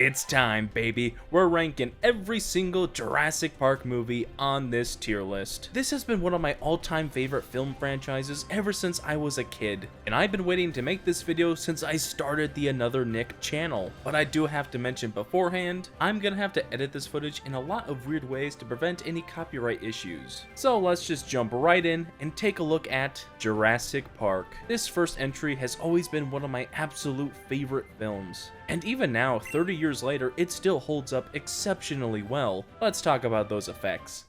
It's time, baby. We're ranking every single Jurassic Park movie on this tier list. This has been one of my all-time favorite film franchises ever since I was a kid, and I've been waiting to make this video since I started the Another Nick channel. But I do have to mention beforehand, I'm gonna have to edit this footage in a lot of weird ways to prevent any copyright issues. So let's just jump right in and take a look at Jurassic Park. This first entry has always been one of my absolute favorite films. And even now, 30 years later, it still holds up exceptionally well. Let's talk about those effects.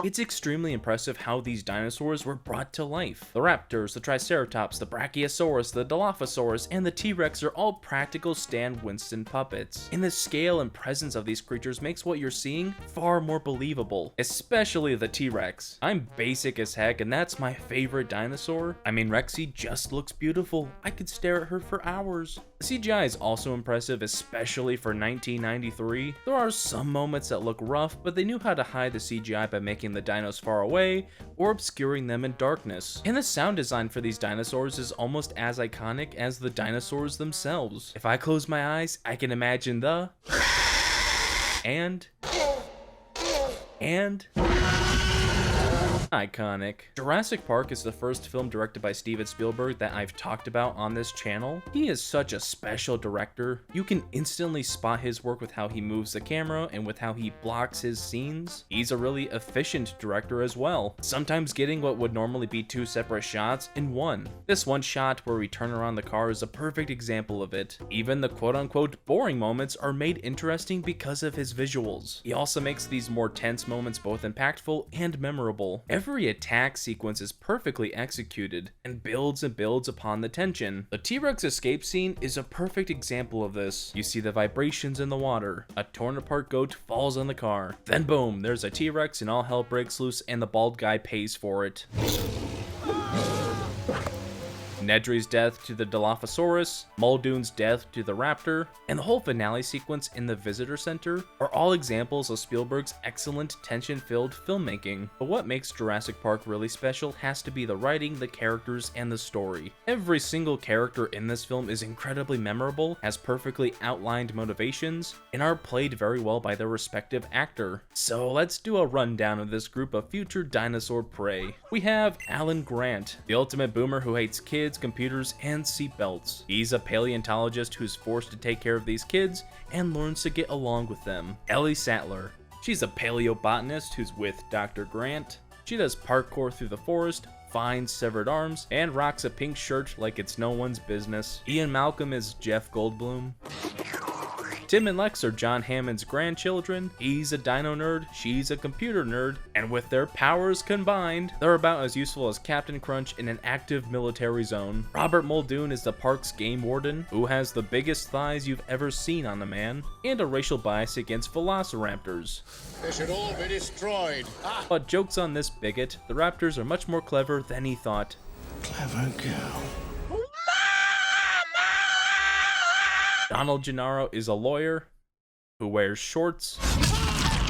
It's extremely impressive how these dinosaurs were brought to life. The raptors, the triceratops, the brachiosaurus, the dilophosaurus, and the T-Rex are all practical Stan Winston puppets. And the scale and presence of these creatures makes what you're seeing far more believable, especially the T-Rex. I'm basic as heck, and that's my favorite dinosaur. I mean, Rexy just looks beautiful. I could stare at her for hours. The CGI is also impressive, especially for 1993. There are some moments that look rough, but they knew how to hide the CGI by making the dinos far away or obscuring them in darkness. And the sound design for these dinosaurs is almost as iconic as the dinosaurs themselves. If I close my eyes, I can imagine the and iconic. Jurassic Park is the first film directed by Steven Spielberg that I've talked about on this channel. He is such a special director. You can instantly spot his work with how he moves the camera and with how he blocks his scenes. He's a really efficient director as well, sometimes getting what would normally be two separate shots in one. This one shot where we turn around the car is a perfect example of it. Even the quote-unquote boring moments are made interesting because of his visuals. He also makes these more tense moments both impactful and memorable. Every attack sequence is perfectly executed and builds upon the tension. The T-Rex escape scene is a perfect example of this. You see the vibrations in the water, a torn apart goat falls on the car, then boom, there's a T-Rex and all hell breaks loose and the bald guy pays for it. Nedry's death to the Dilophosaurus, Muldoon's death to the raptor, and the whole finale sequence in the visitor center are all examples of Spielberg's excellent tension-filled filmmaking. But what makes Jurassic Park really special has to be the writing, the characters, and the story. Every single character in this film is incredibly memorable, has perfectly outlined motivations, and are played very well by their respective actor. So let's do a rundown of this group of future dinosaur prey. We have Alan Grant, the ultimate boomer who hates kids, computers, and seatbelts. He's a paleontologist who's forced to take care of these kids and learns to get along with them. Ellie Sattler. She's a paleobotanist who's with Dr. Grant. She does parkour through the forest, finds severed arms, and rocks a pink shirt like it's no one's business. Ian Malcolm is Jeff Goldblum. Tim and Lex are John Hammond's grandchildren. He's a dino nerd, she's a computer nerd, and with their powers combined, they're about as useful as Captain Crunch in an active military zone. Robert Muldoon is the park's game warden, who has the biggest thighs you've ever seen on a man, and a racial bias against velociraptors. They should all be destroyed. But jokes on this bigot, the raptors are much more clever than he thought. Clever girl. Donald Gennaro is a lawyer who wears shorts.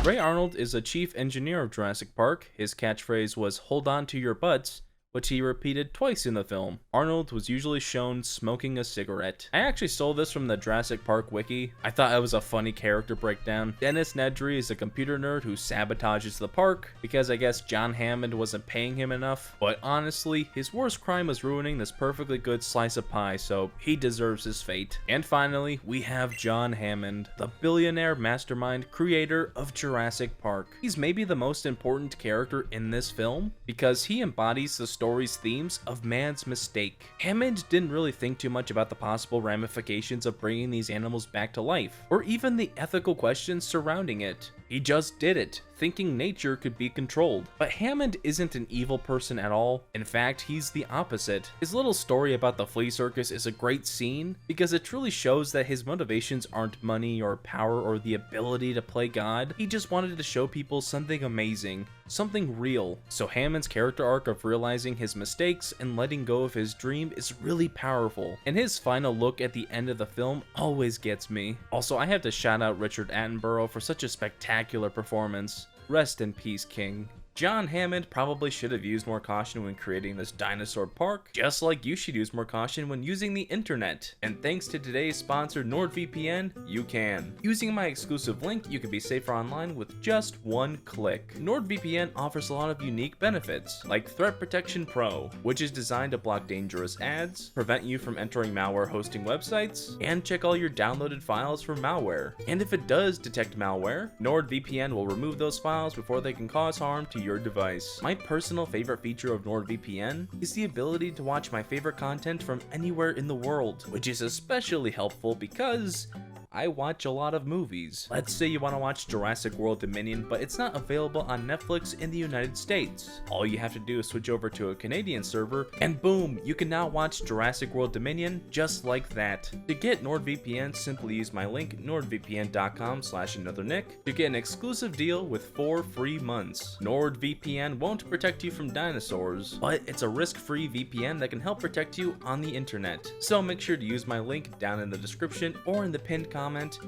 Ray Arnold is a chief engineer of Jurassic Park. His catchphrase was "hold on to your butts," which he repeated twice in the film. Arnold was usually shown smoking a cigarette. I actually stole this from the Jurassic Park wiki. I thought it was a funny character breakdown. Dennis Nedry is a computer nerd who sabotages the park because I guess John Hammond wasn't paying him enough. But honestly, his worst crime was ruining this perfectly good slice of pie, so he deserves his fate. And finally, we have John Hammond, the billionaire mastermind creator of Jurassic Park. He's maybe the most important character in this film because he embodies the story's themes of man's mistake. Hammond didn't really think too much about the possible ramifications of bringing these animals back to life, or even the ethical questions surrounding it. He just did it, thinking nature could be controlled. But Hammond isn't an evil person at all. In fact, he's the opposite. His little story about the flea circus is a great scene because it truly shows that his motivations aren't money or power or the ability to play God. He just wanted to show people something amazing, something real. So Hammond's character arc of realizing his mistakes and letting go of his dream is really powerful. And his final look at the end of the film always gets me. Also, I have to shout out Richard Attenborough for such a spectacular performance. Rest in peace, King. John Hammond probably should have used more caution when creating this dinosaur park, just like you should use more caution when using the internet. And thanks to today's sponsor NordVPN, you can. Using my exclusive link, you can be safer online with just one click. NordVPN offers a lot of unique benefits, like Threat Protection Pro, which is designed to block dangerous ads, prevent you from entering malware hosting websites, and check all your downloaded files for malware. And if it does detect malware, NordVPN will remove those files before they can cause harm to your device. My personal favorite feature of NordVPN is the ability to watch my favorite content from anywhere in the world, which is especially helpful because I watch a lot of movies. Let's say you want to watch Jurassic World Dominion, but it's not available on Netflix in the United States. All you have to do is switch over to a Canadian server, and boom, you can now watch Jurassic World Dominion just like that. To get NordVPN, simply use my link, nordvpn.com/anothernick, to get an exclusive deal with 4 free months. NordVPN won't protect you from dinosaurs, but it's a risk-free VPN that can help protect you on the internet. So make sure to use my link down in the description or in the pinned comment.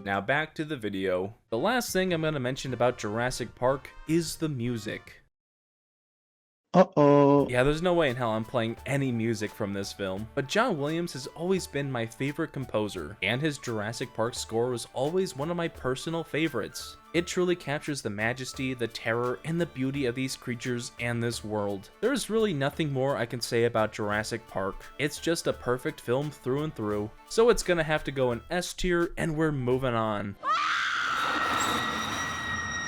Now back to the video. The last thing I'm going to mention about Jurassic Park is the music. Yeah, there's no way in hell I'm playing any music from this film, but John Williams has always been my favorite composer, and his Jurassic Park score was always one of my personal favorites. It truly captures the majesty, the terror, and the beauty of these creatures and this world. There's really nothing more I can say about Jurassic Park. It's just a perfect film through and through, so it's gonna have to go in S tier, and we're moving on.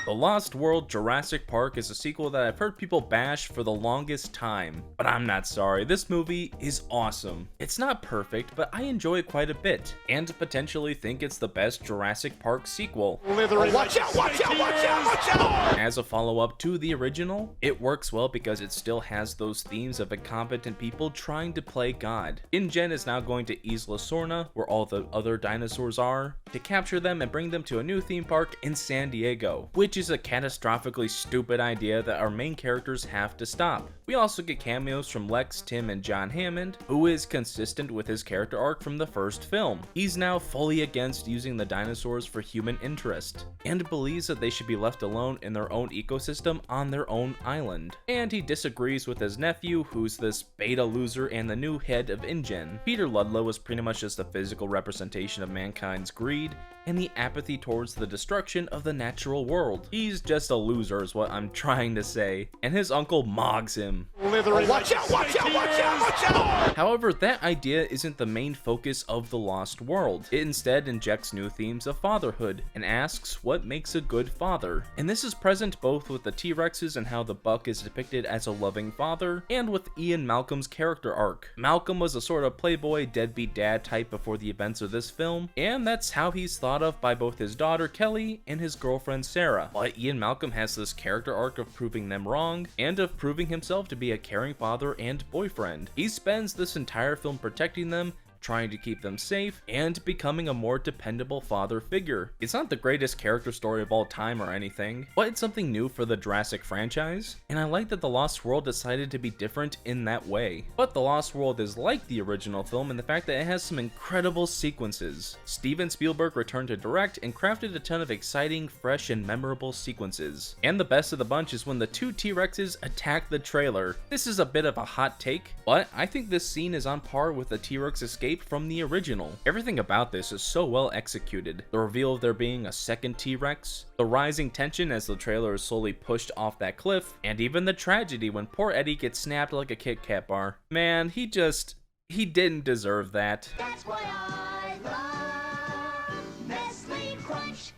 The Lost World Jurassic Park is a sequel that I've heard people bash for the longest time, but I'm not sorry, this movie is awesome. It's not perfect, but I enjoy it quite a bit, and potentially think it's the best Jurassic Park sequel. Watch out, watch out, watch out, watch out! As a follow-up to the original, it works well because it still has those themes of incompetent people trying to play God. InGen is now going to Isla Sorna, where all the other dinosaurs are, to capture them and bring them to a new theme park in San Diego, which is a catastrophically stupid idea that our main characters have to stop. We also get cameos from Lex, Tim, and John Hammond, who is consistent with his character arc from the first film. He's now fully against using the dinosaurs for human interest, and believes that they should be left alone in their own ecosystem on their own island. And he disagrees with his nephew, who's this beta loser and the new head of InGen. Peter Ludlow is pretty much just a physical representation of mankind's greed and the apathy towards the destruction of the natural world. He's just a loser is what I'm trying to say, and his uncle mogs him. Watch out, watch out, watch out, watch out! However, that idea isn't the main focus of The Lost World. It instead injects new themes of fatherhood and asks what makes a good father. And this is present both with the T-Rexes and how the buck is depicted as a loving father, and with Ian Malcolm's character arc. Malcolm was a sort of playboy, deadbeat dad type before the events of this film, and that's how he's thought of by both his daughter Kelly and his girlfriend Sarah. But Ian Malcolm has this character arc of proving them wrong, and of proving himself to be a caring father and boyfriend. He spends this entire film protecting them, trying to keep them safe, and becoming a more dependable father figure. It's not the greatest character story of all time or anything, but it's something new for the Jurassic franchise, and I like that The Lost World decided to be different in that way. But The Lost World is like the original film in the fact that it has some incredible sequences. Steven Spielberg returned to direct and crafted a ton of exciting, fresh, and memorable sequences. And the best of the bunch is when the two T-Rexes attack the trailer. This is a bit of a hot take, but I think this scene is on par with the T-Rex escape from the original. Everything about this is so well executed. The reveal of there being a second T-Rex, the rising tension as the trailer is slowly pushed off that cliff, and even the tragedy when poor Eddie gets snapped like a Kit Kat bar. Man, he didn't deserve that. That's why I love Nestle Crunch.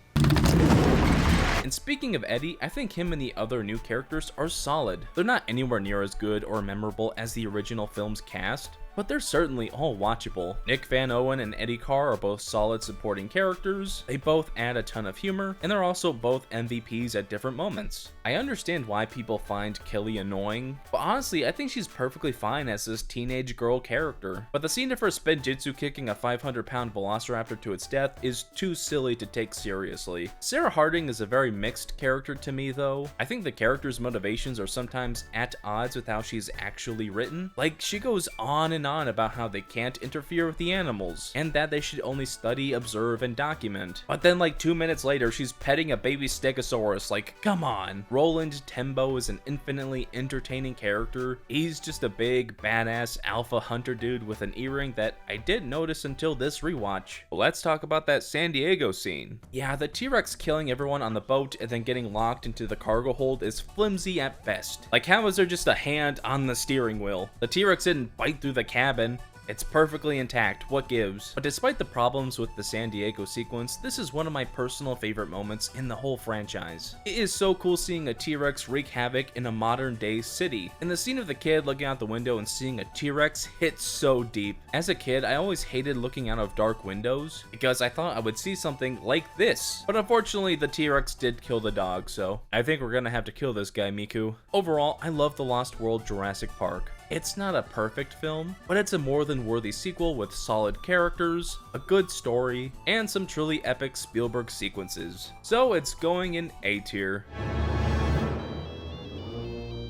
And speaking of Eddie, I think him and the other new characters are solid. They're not anywhere near as good or memorable as the original film's cast, but they're certainly all watchable. Nick Van Owen and Eddie Carr are both solid supporting characters, they both add a ton of humor, and they're also both MVPs at different moments. I understand why people find Kelly annoying, but honestly, I think she's perfectly fine as this teenage girl character. But the scene of her spinjitzu kicking a 500-pound velociraptor to its death is too silly to take seriously. Sarah Harding is a very mixed character to me though. I think the character's motivations are sometimes at odds with how she's actually written. Like, she goes on and and on about how they can't interfere with the animals, and that they should only study, observe, and document. But then like 2 minutes later, she's petting a baby stegosaurus. Like, come on. Roland Tembo is an infinitely entertaining character. He's just a big, badass alpha hunter dude with an earring that I didn't notice until this rewatch. But let's talk about that San Diego scene. Yeah, the T-Rex killing everyone on the boat and then getting locked into the cargo hold is flimsy at best. Like, how is there just a hand on the steering wheel? The T-Rex didn't bite through the cabin. It's perfectly intact, what gives? But despite the problems with the San Diego sequence, this is one of my personal favorite moments in the whole franchise. It is so cool seeing a T-Rex wreak havoc in a modern day city, and the scene of the kid looking out the window and seeing a T-Rex hits so deep. As a kid, I always hated looking out of dark windows, because I thought I would see something like this. But unfortunately, the T-Rex did kill the dog, so I think we're gonna have to kill this guy, Miku. Overall, I love The Lost World Jurassic Park. It's not a perfect film, but it's a more than worthy sequel with solid characters, a good story, and some truly epic Spielberg sequences. So it's going in A tier.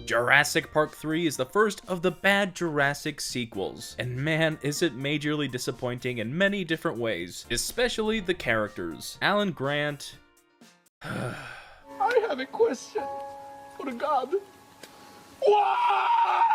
Jurassic Park 3 is the first of the bad Jurassic sequels, and man, is it majorly disappointing in many different ways, especially the characters. Alan Grant... I have a question for God.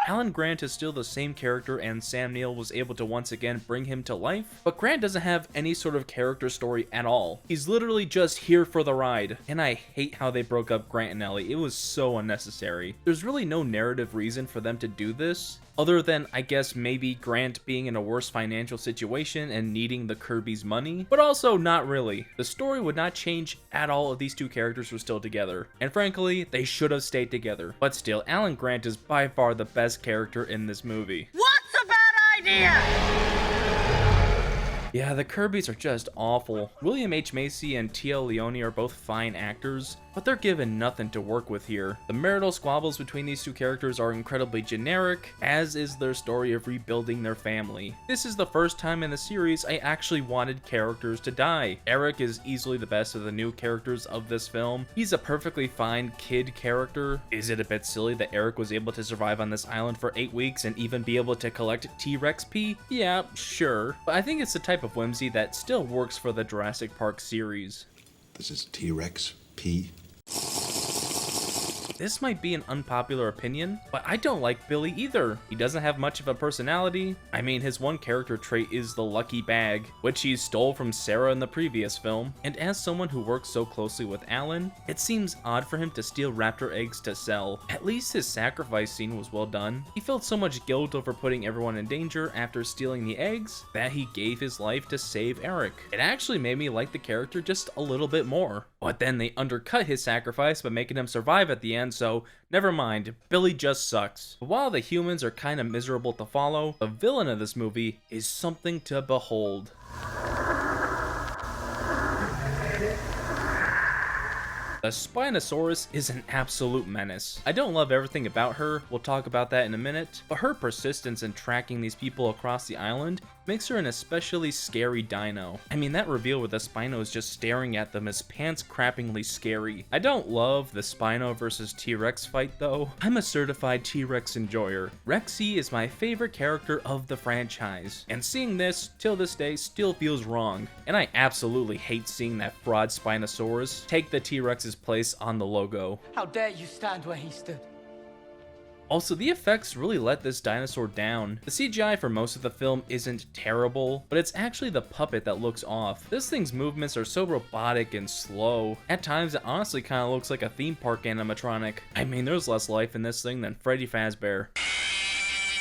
Alan Grant is still the same character, and Sam Neill was able to once again bring him to life, but Grant doesn't have any sort of character story at all. He's literally just here for the ride, and I hate how they broke up Grant and Ellie. It was so unnecessary. There's really no narrative reason for them to do this, other than, I guess, maybe Grant being in a worse financial situation and needing the Kirby's money, but also not really. The story would not change at all if these two characters were still together, and frankly, they should have stayed together. But still, Alan Grant is by far the best character in this movie. What's a bad idea? Yeah, the Kirbys are just awful. William H. Macy and Tia Leone are both fine actors, but they're given nothing to work with here. The marital squabbles between these two characters are incredibly generic, as is their story of rebuilding their family. This is the first time in the series I actually wanted characters to die. Eric is easily the best of the new characters of this film. He's a perfectly fine kid character. Is it a bit silly that Eric was able to survive on this island for 8 weeks and even be able to collect T-Rex pee? Yeah, sure. But I think it's the type of whimsy that still works for the Jurassic Park series. This is T-Rex pee. This might be an unpopular opinion, but I don't like Billy either. He doesn't have much of a personality. I mean, his one character trait is the lucky bag, which he stole from Sarah in the previous film. And as someone who works so closely with Alan, it seems odd for him to steal raptor eggs to sell. At least his sacrifice scene was well done. He felt so much guilt over putting everyone in danger after stealing the eggs that he gave his life to save Eric. It actually made me like the character just a little bit more. But then they undercut his sacrifice by making him survive at the end, so never mind, Billy just sucks. But while the humans are kinda miserable to follow, the villain of this movie is something to behold. The Spinosaurus is an absolute menace. I don't love everything about her, we'll talk about that in a minute, but her persistence in tracking these people across the island makes her an especially scary dino. I mean, that reveal where the Spino is just staring at them is pants-crappingly scary. I don't love the Spino versus T-Rex fight though. I'm a certified T-Rex enjoyer. Rexy is my favorite character of the franchise, and seeing this, till this day, still feels wrong. And I absolutely hate seeing that fraud Spinosaurus take the T-Rex's place on the logo. How dare you stand where he stood? Also, the effects really let this dinosaur down. The CGI for most of the film isn't terrible, but it's actually the puppet that looks off. This thing's movements are so robotic and slow. At times, it honestly kind of looks like a theme park animatronic. I mean, there's less life in this thing than Freddy Fazbear.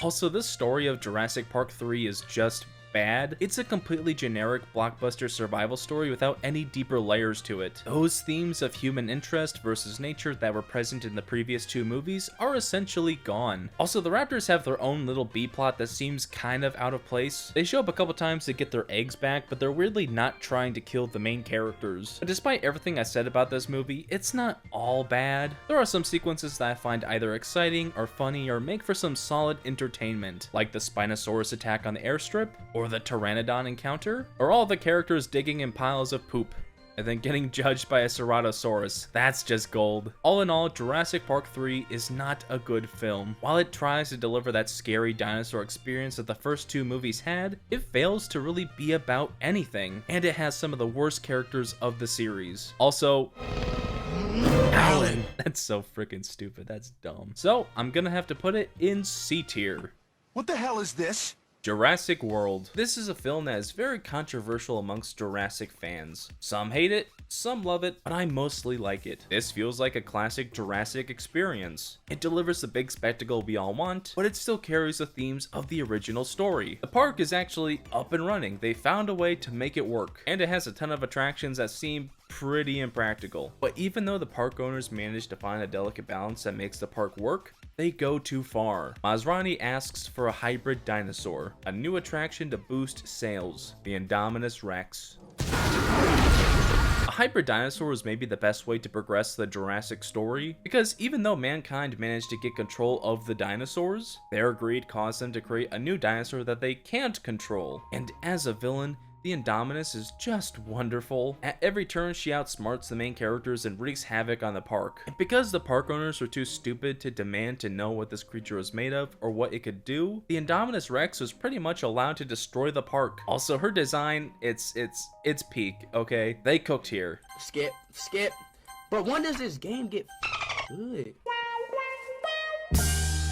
Also, this story of Jurassic Park 3 is just bad. It's a completely generic blockbuster survival story without any deeper layers to it. Those themes of human interest versus nature that were present in the previous two movies are essentially gone. Also, the raptors have their own little B-plot that seems kind of out of place. They show up a couple times to get their eggs back, but they're weirdly not trying to kill the main characters. But despite everything I said about this movie, it's not all bad. There are some sequences that I find either exciting or funny or make for some solid entertainment, like the Spinosaurus attack on the airstrip, or the Pteranodon encounter, or all the characters digging in piles of poop. and then getting judged by a Ceratosaurus. That's just gold. All in all, Jurassic Park 3 is not a good film. While it tries to deliver that scary dinosaur experience that the first two movies had, it fails to really be about anything, and it has some of the worst characters of the series. Also, Alan. That's so freaking stupid. That's dumb. So I'm gonna have to put it in C tier. What the hell is this? Jurassic World. This is a film that is very controversial amongst Jurassic fans. Some hate it, some love it, but I mostly like it. This feels like a classic Jurassic experience. It delivers the big spectacle we all want, but it still carries the themes of the original story. The park is actually up and running. They found a way to make it work, and it has a ton of attractions that seem pretty impractical. But even though the park owners managed to find a delicate balance that makes the park work, they go too far. Masrani asks for a hybrid dinosaur, a new attraction to boost sales, the Indominus Rex. A hybrid dinosaur is maybe the best way to progress the Jurassic story, because even though mankind managed to get control of the dinosaurs, their greed caused them to create a new dinosaur that they can't control. And as a villain, the Indominus is just wonderful. At every turn, she outsmarts the main characters and wreaks havoc on the park. And because the park owners were too stupid to demand to know what this creature was made of or what it could do, the Indominus Rex was pretty much allowed to destroy the park. Also, her design, it's peak, okay? They cooked here. Skip. But when does this game get good?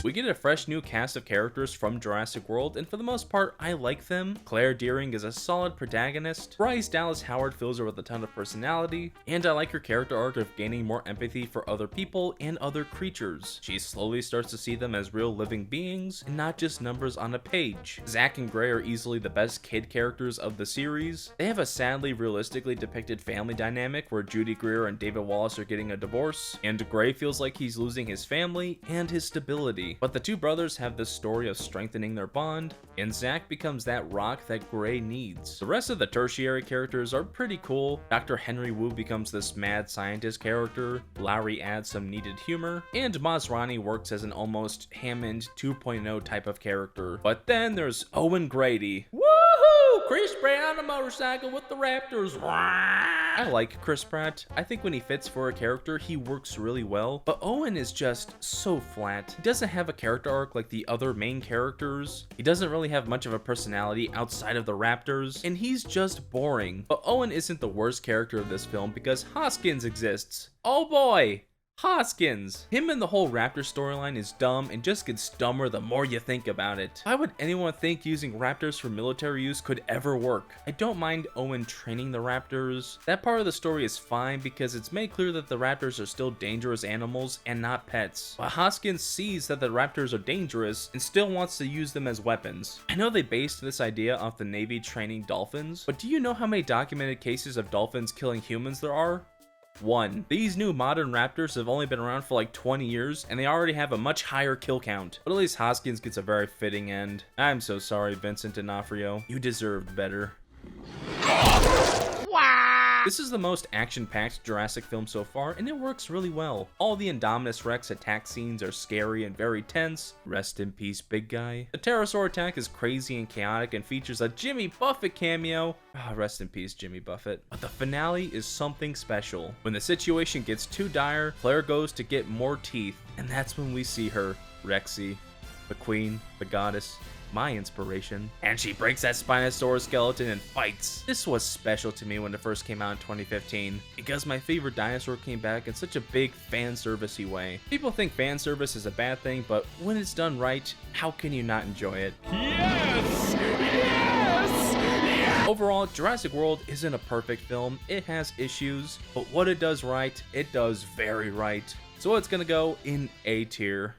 We get a fresh new cast of characters from Jurassic World, and for the most part, I like them. Claire Dearing is a solid protagonist. Bryce Dallas Howard fills her with a ton of personality, and I like her character arc of gaining more empathy for other people and other creatures. She slowly starts to see them as real living beings, and not just numbers on a page. Zach and Gray are easily the best kid characters of the series. They have a sadly realistically depicted family dynamic where Judy Greer and David Wallace are getting a divorce, and Gray feels like he's losing his family and his stability. But the two brothers have this story of strengthening their bond, and Zach becomes that rock that Gray needs. The rest of the tertiary characters are pretty cool. Dr. Henry Wu becomes this mad scientist character, Larry adds some needed humor, and Masrani works as an almost Hammond 2.0 type of character. But then there's Owen Grady. Woohoo! Chris Pratt on a motorcycle with the Raptors. I like Chris Pratt. I think when he fits for a character, he works really well. But Owen is just so flat. He doesn't have a character arc like the other main characters. He doesn't really have much of a personality outside of the Raptors, and he's just boring. But Owen isn't the worst character of this film because Hoskins exists. Oh boy! Hoskins! Him and the whole Raptor storyline is dumb and just gets dumber the more you think about it. Why would anyone think using Raptors for military use could ever work? I don't mind Owen training the Raptors. That part of the story is fine because it's made clear that the Raptors are still dangerous animals and not pets. But Hoskins sees that the Raptors are dangerous and still wants to use them as weapons. I know they based this idea off the Navy training dolphins, but do you know how many documented cases of dolphins killing humans there are? 1. These new modern Raptors have only been around for like 20 years, and they already have a much higher kill count. But at least Hoskins gets a very fitting end. I'm so sorry, Vincent D'Onofrio. You deserved better. This is the most action-packed Jurassic film so far, and it works really well. All the Indominus Rex attack scenes are scary and very tense. Rest in peace, big guy. The pterosaur attack is crazy and chaotic and features a Jimmy Buffett cameo. Rest in peace, Jimmy Buffett. But the finale is something special. When the situation gets too dire, Claire goes to get more teeth, and that's when we see her, Rexy, the queen, the goddess, my inspiration, and she breaks that Spinosaurus skeleton and fights. This was special to me when it first came out in 2015 because my favorite dinosaur came back in such a big fan servicey way. People think fan service is a bad thing, but when it's done right, how can you not enjoy it? Yes! Yes! Overall, Jurassic World isn't a perfect film. It has issues, but what it does right, it does very right. So it's gonna go in A tier.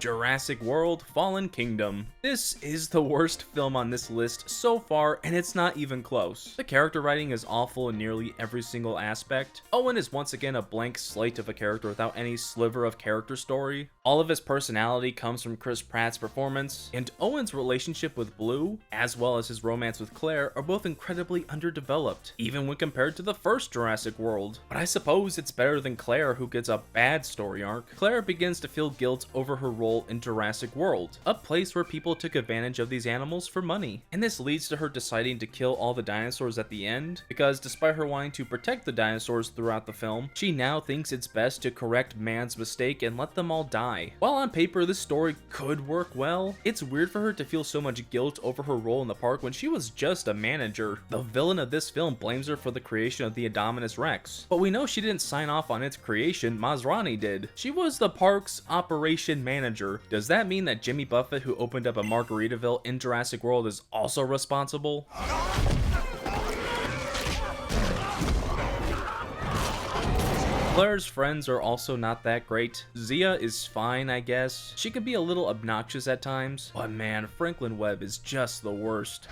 Jurassic World Fallen Kingdom. This is the worst film on this list so far, and it's not even close. The character writing is awful in nearly every single aspect. Owen is once again a blank slate of a character without any sliver of character story. All of his personality comes from Chris Pratt's performance, and Owen's relationship with Blue, as well as his romance with Claire, are both incredibly underdeveloped, even when compared to the first Jurassic World. But I suppose it's better than Claire, who gets a bad story arc. Claire begins to feel guilt over her role in Jurassic World, a place where people took advantage of these animals for money. And this leads to her deciding to kill all the dinosaurs at the end, because despite her wanting to protect the dinosaurs throughout the film, she now thinks it's best to correct man's mistake and let them all die. While on paper this story could work well, it's weird for her to feel so much guilt over her role in the park when she was just a manager. The villain of this film blames her for the creation of the Indominus Rex, but we know she didn't sign off on its creation, Masrani did. She was the park's operation manager. Does that mean that Jimmy Buffett, who opened up a Margaritaville in Jurassic World, is also responsible? Claire's friends are also not that great. Zia is fine, I guess. She could be a little obnoxious at times, but man, Franklin Webb is just the worst.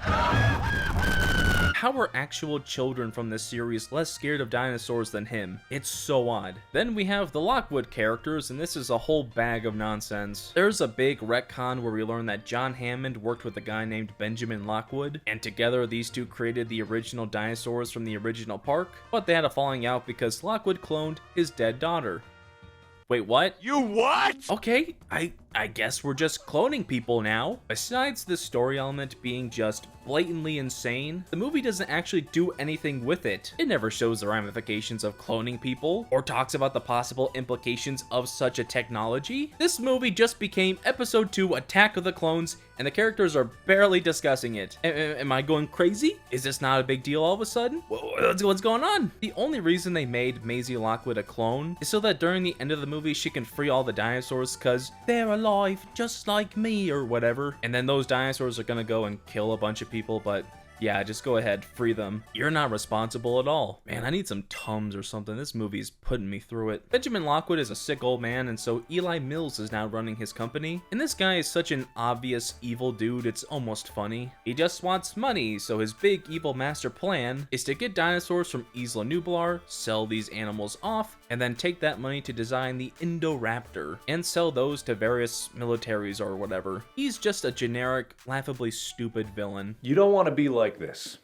How are actual children from this series less scared of dinosaurs than him? It's so odd. Then we have the Lockwood characters, and this is a whole bag of nonsense. There's a big retcon where we learn that John Hammond worked with a guy named Benjamin Lockwood, and together these two created the original dinosaurs from the original park, but they had a falling out because Lockwood cloned his dead daughter. Wait, what? You what? Okay, I guess we're just cloning people now. Besides the story element being just blatantly insane, the movie doesn't actually do anything with it. It never shows the ramifications of cloning people, or talks about the possible implications of such a technology. This movie just became Episode 2 Attack of the Clones, and the characters are barely discussing it. Am I going crazy? Is this not a big deal all of a sudden? What's going on? The only reason they made Maisie Lockwood a clone is so that during the end of the movie she can free all the dinosaurs cause they're alive just like me or whatever. And then those dinosaurs are gonna go and kill a bunch of people, but yeah, just go ahead, free them. You're not responsible at all. Man, I need some Tums or something. This movie's putting me through it. Benjamin Lockwood is a sick old man, and so Eli Mills is now running his company. And this guy is such an obvious evil dude, it's almost funny. He just wants money, so his big evil master plan is to get dinosaurs from Isla Nublar, sell these animals off, and then take that money to design the Indoraptor and sell those to various militaries or whatever. He's just a generic, laughably stupid villain. You don't want to be like this.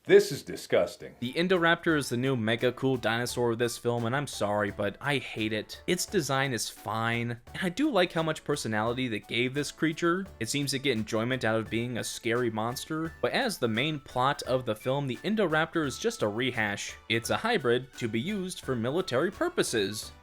This is disgusting. The Indoraptor is the new mega cool dinosaur of this film, and I'm sorry, but I hate it. Its design is fine, and I do like how much personality they gave this creature. It seems to get enjoyment out of being a scary monster, but as the main plot of the film, the Indoraptor is just a rehash. It's a hybrid to be used for military purposes.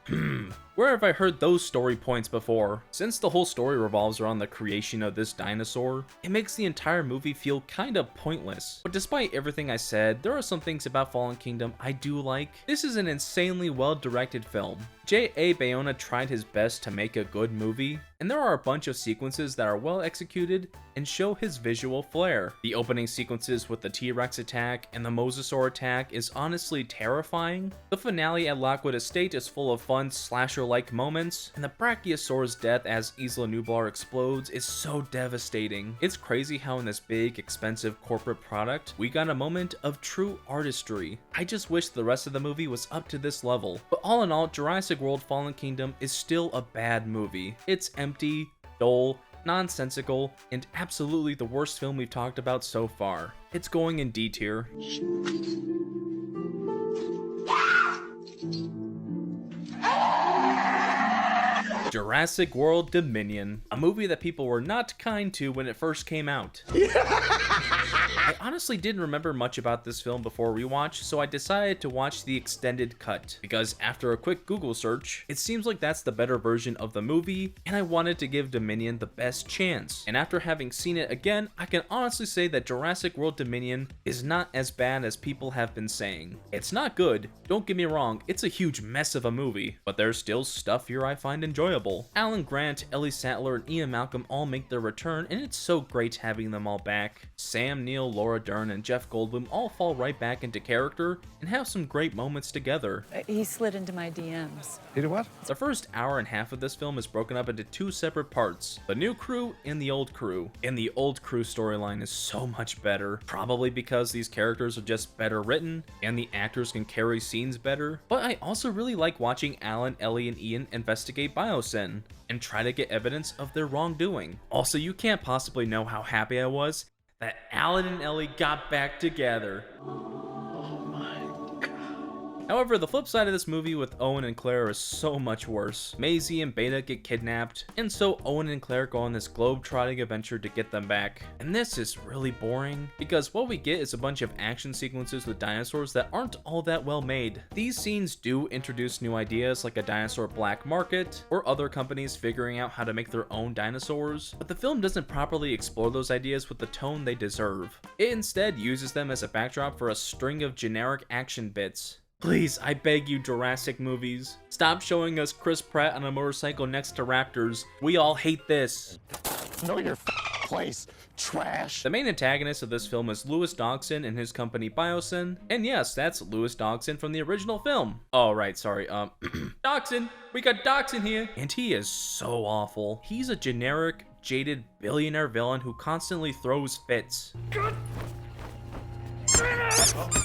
Where have I heard those story points before? Since the whole story revolves around the creation of this dinosaur, it makes the entire movie feel kinda pointless. But despite everything I said, there are some things about Fallen Kingdom I do like. This is an insanely well-directed film. J.A. Bayona tried his best to make a good movie, and there are a bunch of sequences that are well executed and show his visual flair. The opening sequences with the T-Rex attack and the Mosasaur attack is honestly terrifying. The finale at Lockwood Estate is full of fun slasher-like moments, and the Brachiosaur's death as Isla Nublar explodes is so devastating. It's crazy how in this big, expensive corporate product, we got a moment of true artistry. I just wish the rest of the movie was up to this level. But all in all, Jurassic World Fallen Kingdom is still a bad movie. It's empty, dull, nonsensical, and absolutely the worst film we've talked about so far. It's going in D tier. Jurassic World Dominion, a movie that people were not kind to when it first came out. I honestly didn't remember much about this film before rewatch, so I decided to watch the extended cut, because after a quick Google search, it seems like that's the better version of the movie, and I wanted to give Dominion the best chance. And after having seen it again, I can honestly say that Jurassic World Dominion is not as bad as people have been saying. It's not good, don't get me wrong, it's a huge mess of a movie, but there's still stuff here I find enjoyable. Alan Grant, Ellie Sattler, and Ian Malcolm all make their return, and it's so great having them all back. Sam Neill, Laura Dern and Jeff Goldblum all fall right back into character and have some great moments together. He slid into my DMs. You know what? The first hour and a half of this film is broken up into two separate parts, the new crew and the old crew. And the old crew storyline is so much better, probably because these characters are just better written and the actors can carry scenes better. But I also really like watching Alan, Ellie, and Ian investigate Biosyn and try to get evidence of their wrongdoing. Also, you can't possibly know how happy I was that Alan and Ellie got back together. However, the flip side of this movie with Owen and Claire is so much worse. Maisie and Beta get kidnapped, and so Owen and Claire go on this globe-trotting adventure to get them back. And this is really boring, because what we get is a bunch of action sequences with dinosaurs that aren't all that well made. These scenes do introduce new ideas like a dinosaur black market, or other companies figuring out how to make their own dinosaurs, but the film doesn't properly explore those ideas with the tone they deserve. It instead uses them as a backdrop for a string of generic action bits. Please, I beg you, Jurassic movies. Stop showing us Chris Pratt on a motorcycle next to raptors. We all hate this. Know your place, trash. The main antagonist of this film is Lewis Dodgson and his company Biosyn. And yes, that's Lewis Dodgson from the original film. Oh, right, sorry. Dodgson! We got Dodgson here! And he is so awful. He's a generic, jaded billionaire villain who constantly throws fits.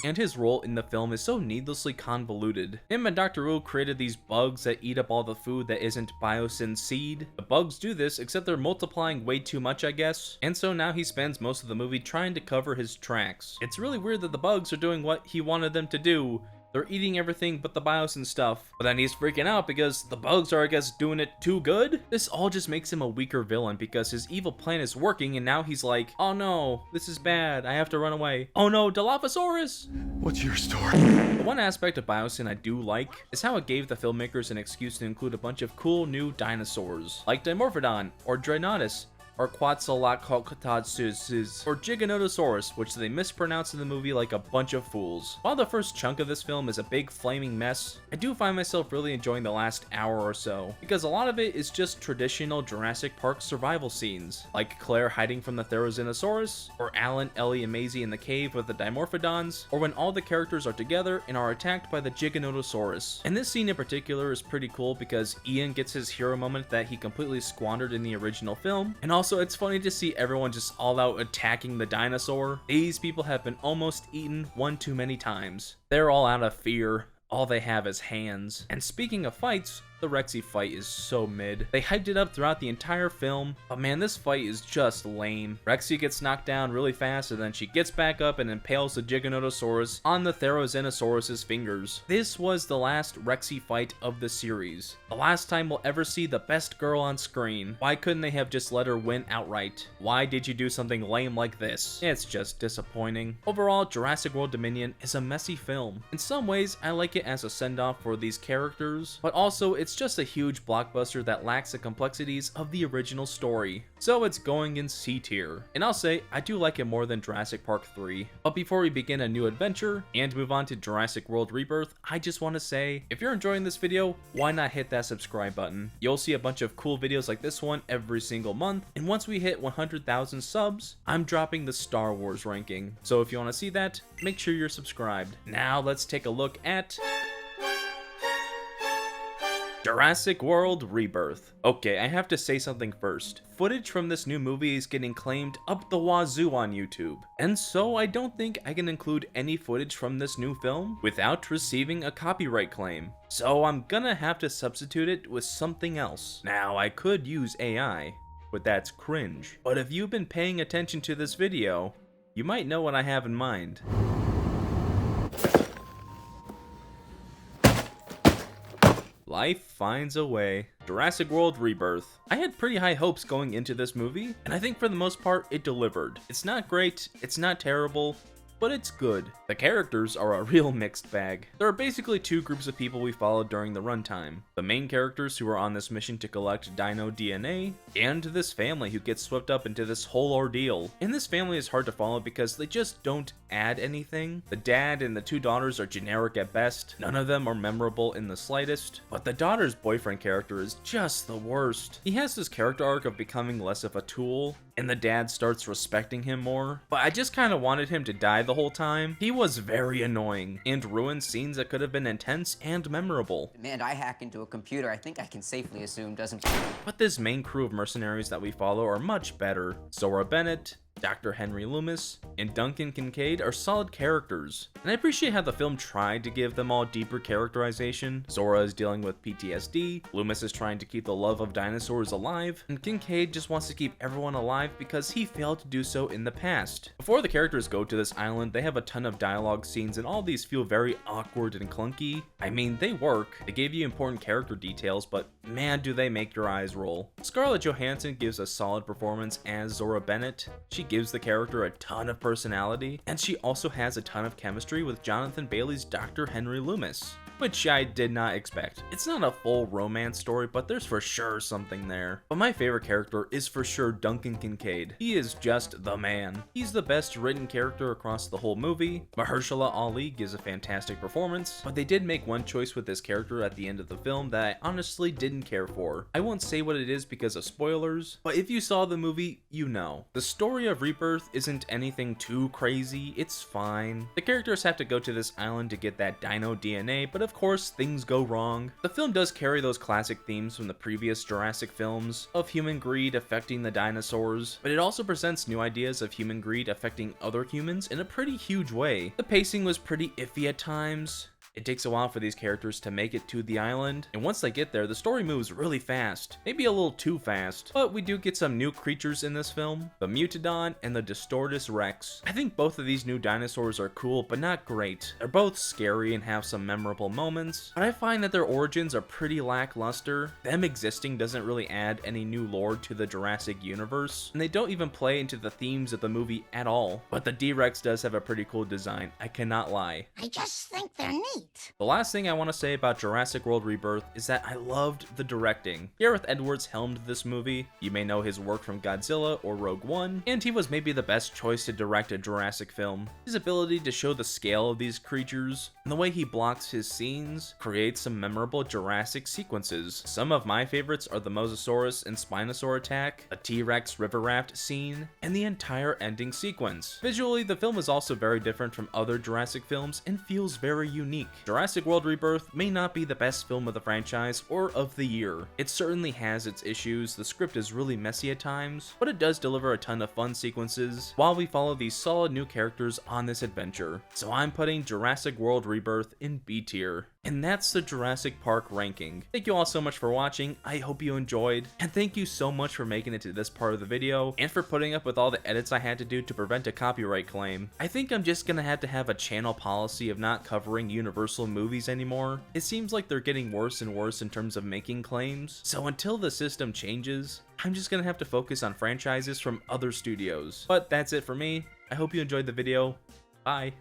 And his role in the film is so needlessly convoluted. Him and Dr. Wu created these bugs that eat up all the food that isn't Biosyn's seed. The bugs do this, except they're multiplying way too much, I guess. And so now he spends most of the movie trying to cover his tracks. It's really weird that the bugs are doing what he wanted them to do. They're eating everything but the Biosyn stuff. But then he's freaking out because the bugs are, I guess, doing it too good? This all just makes him a weaker villain because his evil plan is working and now he's like, oh no, this is bad, I have to run away. Oh no, Dilophosaurus! What's your story? The one aspect of Biosyn I do like is how it gave the filmmakers an excuse to include a bunch of cool new dinosaurs, like Dimorphodon, or Dreadnoughtus, or Quetzalcoatlus, or Giganotosaurus, which they mispronounce in the movie like a bunch of fools. While the first chunk of this film is a big flaming mess, I do find myself really enjoying the last hour or so, because a lot of it is just traditional Jurassic Park survival scenes, like Claire hiding from the Therizinosaurus, or Alan, Ellie, and Maisie in the cave with the Dimorphodons, or when all the characters are together and are attacked by the Giganotosaurus. And this scene in particular is pretty cool because Ian gets his hero moment that he completely squandered in the original film, and also it's funny to see everyone just all out attacking the dinosaur. These people have been almost eaten one too many times. They're all out of fear. All they have is hands. And speaking of fights, the Rexy fight is so mid. They hyped it up throughout the entire film, but man, this fight is just lame. Rexy gets knocked down really fast and then she gets back up and impales the Giganotosaurus on the Therizinosaurus's fingers. This was the last Rexy fight of the series. The last time we'll ever see the best girl on screen. Why couldn't they have just let her win outright? Why did you do something lame like this? It's just disappointing. Overall, Jurassic World Dominion is a messy film. In some ways, I like it as a send-off for these characters, but also it's just a huge blockbuster that lacks the complexities of the original story. So it's going in C tier. And I'll say, I do like it more than Jurassic Park 3. But before we begin a new adventure and move on to Jurassic World Rebirth, I just want to say, if you're enjoying this video, why not hit that subscribe button? You'll see a bunch of cool videos like this one every single month. And once we hit 100,000 subs, I'm dropping the Star Wars ranking. So if you want to see that, make sure you're subscribed. Now let's take a look at Jurassic World Rebirth. Okay, I have to say something first. Footage from this new movie is getting claimed up the wazoo on YouTube, and so I don't think I can include any footage from this new film without receiving a copyright claim. So I'm gonna have to substitute it with something else. Now, I could use AI, but that's cringe. But if you've been paying attention to this video, you might know what I have in mind. Life finds a way. Jurassic World Rebirth. I had pretty high hopes going into this movie, and I think for the most part, it delivered. It's not great, it's not terrible, but it's good. The characters are a real mixed bag. There are basically two groups of people we followed during the runtime. The main characters who are on this mission to collect dino DNA, and this family who gets swept up into this whole ordeal. And this family is hard to follow because they just don't add anything. The dad and the two daughters are generic at best. None of them are memorable in the slightest. But the daughter's boyfriend character is just the worst. He has this character arc of becoming less of a tool, and the dad starts respecting him more. But I just kind of wanted him to die the whole time. He was very annoying and ruined scenes that could have been intense and memorable. The man I hack into a computer, I think I can safely assume doesn't. But this main crew of mercenaries that we follow are much better. Zora Bennett, Dr. Henry Loomis, and Duncan Kincaid are solid characters, and I appreciate how the film tried to give them all deeper characterization. Zora is dealing with PTSD, Loomis is trying to keep the love of dinosaurs alive, and Kincaid just wants to keep everyone alive because he failed to do so in the past. Before the characters go to this island, they have a ton of dialogue scenes, and all these feel very awkward and clunky. I mean, they work, they gave you important character details, but man do they make your eyes roll. Scarlett Johansson gives a solid performance as Zora Bennett. She gives the character a ton of personality, and she also has a ton of chemistry with Jonathan Bailey's Dr. Henry Loomis, which I did not expect. It's not a full romance story, but there's for sure something there. But my favorite character is for sure Duncan Kincaid. He is just the man. He's the best written character across the whole movie. Mahershala Ali gives a fantastic performance, but they did make one choice with this character at the end of the film that I honestly didn't care for. I won't say what it is because of spoilers, but if you saw the movie, you know. The story of Rebirth isn't anything too crazy, it's fine. The characters have to go to this island to get that dino DNA, but of course things go wrong. The film does carry those classic themes from the previous Jurassic films of human greed affecting the dinosaurs, but it also presents new ideas of human greed affecting other humans in a pretty huge way. The pacing was pretty iffy at times. It takes a while for these characters to make it to the island, and once they get there, the story moves really fast, maybe a little too fast, but we do get some new creatures in this film, the Mutodon and the Distortus Rex. I think both of these new dinosaurs are cool, but not great. They're both scary and have some memorable moments, but I find that their origins are pretty lackluster. Them existing doesn't really add any new lore to the Jurassic universe, and they don't even play into the themes of the movie at all. But the D-Rex does have a pretty cool design, I cannot lie. I just think they're neat. The last thing I want to say about Jurassic World Rebirth is that I loved the directing. Gareth Edwards helmed this movie. You may know his work from Godzilla or Rogue One, and he was maybe the best choice to direct a Jurassic film. His ability to show the scale of these creatures, and the way he blocks his scenes, creates some memorable Jurassic sequences. Some of my favorites are the Mosasaurus and Spinosaur attack, a T-Rex river raft scene, and the entire ending sequence. Visually, the film is also very different from other Jurassic films and feels very unique. Jurassic World Rebirth may not be the best film of the franchise or of the year. It certainly has its issues, the script is really messy at times, but it does deliver a ton of fun sequences while we follow these solid new characters on this adventure. So I'm putting Jurassic World Rebirth in B tier. And that's the Jurassic Park ranking. Thank you all so much for watching, I hope you enjoyed, and thank you so much for making it to this part of the video, and for putting up with all the edits I had to do to prevent a copyright claim. I think I'm just gonna have to have a channel policy of not covering Universal movies anymore. It seems like they're getting worse and worse in terms of making claims, so until the system changes, I'm just gonna have to focus on franchises from other studios. But that's it for me, I hope you enjoyed the video, bye!